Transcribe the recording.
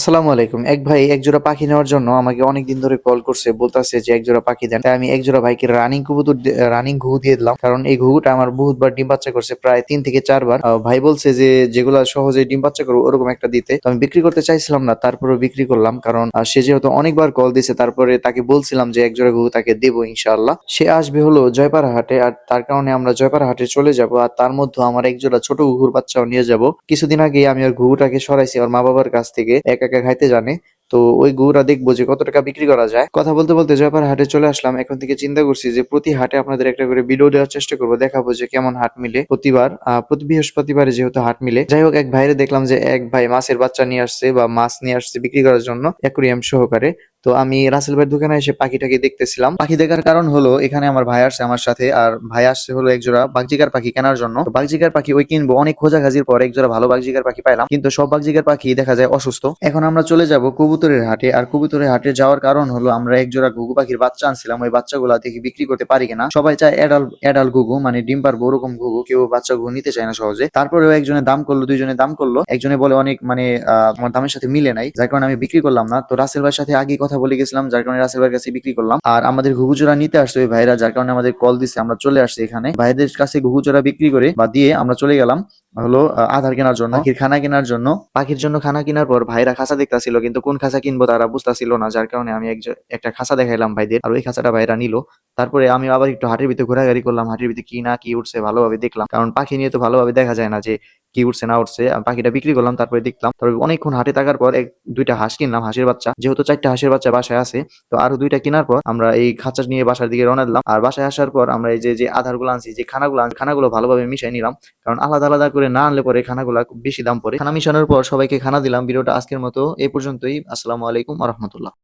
আসসালামু আলাইকুম। এক ভাই এক জোড়া পাখি নেওয়ার জন্য আমাকে অনেকদিন ধরে কল করছে, বলতাছে যে এক জোড়া পাখি দেন। তাই আমি এক জোড়া ভাইকে রানিং ঘুঘু দিয়ে দিলাম, কারণ এই ঘুঘুটা আমার বহুতবার ডিম বাচ্চা করছে, প্রায় 3 থেকে 4 বার। ভাই বলছে যে যেগুলা সহজে ডিম বাচ্চা করবো ওরকম একটা দিতে। তো আমি বিক্রি করতে চাইছিলাম না, তারপরে বিক্রি করলাম, কারণ সে যেহেতু অনেকবার কল দিছে। তারপরে তাকে বলছিলাম যে এক জোড়া ঘুঘু তাকে দেবো ইনশাআল্লাহ। সে আসবে হলো জয়পাড়া হাটে, আর তার কারণে আমরা জয়পাড়া হাটে চলে যাব। আর তার মধ্যে আমার এক জোড়া ছোট ঘুঘুর বাচ্চাও নিয়ে যাব। কিছুদিন আগে আমি ওর ঘুঘুটাকে সরাইছি ওর মা বাবার কাছ থেকে, একা একা খাইতে জানে। তো ওই গরুটা দেখবো যে কত টাকা বিক্রি করা যায়। কথা বলতে বলতে জয়পার হাটে চলে আসলাম। এখন থেকে চিন্তা করছি যে প্রতি হাটে আপনাদের একটা করে ভিডিও দেওয়ার চেষ্টা করবো, দেখাবো যে কেমন হাট মিলে প্রতিবার। প্রতি বৃহস্পতিবারে যেহেতু হাট মিলে। যাই হোক, এক ভাইরে দেখলাম যে এক ভাই মাছের বাচ্চা নিয়ে আসছে বা মাছ নিয়ে আসছে বিক্রি করার জন্য অ্যাকুরিয়াম সহকারে। তো আমি রাসেল ভাইয়ের দোকানে এসে পাখিটাকে দেখতেছিলাম। পাখি দেখার কারণ হলো এখানে আমার ভাই আসছে আমার সাথে, আর ভাই আসছে হলো একজোড়া বাগজিগার পাখি কেনার জন্য। তো বাগজিগার পাখি ওই কিনবো, অনেক খোঁজাখাজির পর একজোড়া ভালো বাগজিগার পাখি পাইলাম, কিন্তু সব বাগজিগার পাখি দেখা যায় অসুস্থ। এখন আমরা চলে যাব কবুতরের হাটে। আর কবুতরের হাটে যাওয়ার কারণ হলো আমরা একজোড়া ঘুঘু পাখির বাচ্চা আনছিলাম, ওই বাচ্চাগুলা দেখি বিক্রি করতে পারি কিনা। সবাই চায় এডাল ঘুঘু, মানে ডিম পারবো ওরকম ঘুঘু, কেউ বাচ্চা ঘুঘু নিতে চায় না সহজে। তারপরেও একজনের দাম করলো, দুইজনে দাম করলো, একজনে বলে অনেক মানে আমার দামের সাথে মিলে নাই, যার কারণে আমি বিক্রি করলাম না। তো রাসেল ভাইয়ের সাথে আগে কথা বলে গেছিলাম, যার কারণে রাসেল ভাইয়ের কাছে বিক্রি করলাম। আর আমাদের ঘুঘু জোড়া নিতে আসছে ওই ভাইরা, যার কারণে আমাদের কল দিচ্ছে, আমরা চলে আসছি এখানে। ভাইদের কাছে ঘুঘু জোড়া বিক্রি করে বা দিয়ে আমরা চলে গেলাম হলো আধার কেনার জন্য, পাখির খানা কেনার জন্য। পাখির জন্য খানা কেনার পর ভাইরা খাঁচা দেখতাছিল, কিন্তু কোন খাঁচা কিনবো তারা বুঝতাছিল না, যার কারণে আমি একটা খাঁচা দেখাইলাম ভাইদের, আর ওই খাঁচাটা ভাইরা নিল। তারপরে আমি আবার একটু হাটের ভিতরে ঘোরাঘুরি করলাম, হাটের ভিতরে কি না কি উঠছে ভালোভাবে দেখলাম, কারণ পাখি নিয়ে তো ভালোভাবে দেখা যায় না যে কি উঠছে না উঠছে। আমি পাখিটা বিক্রি করলাম, তারপরে দেখলাম। তারপরে অনেকক্ষণ হাটে থাকার পর দুইটা হাঁস কিনলাম, হাঁসের বাচ্চা, যেহেতু 4টা হাঁসের বাচ্চা বাসায় আছে। তো আরো 2টা কেনার পর আমরা এই খাঁচা নিয়ে বাসার দিকে রওনা দিলাম। আর বাসায় আসার পর আমরা এই যে যে আধারগুলো আনছি, যে খানাগুলো ভালোভাবে মিশাই নিলাম, কারণ আলাদা আলাদা করে না আনলে পরে খানাগুলা খুব বেশি দাম পড়ে। খানা মিশানোর পর সবাইকে খানা দিলাম। ভিডিওটা আজকের মতো এই পর্যন্তই। আসসালামু আলাইকুম ওয়া রাহমাতুল্লাহ।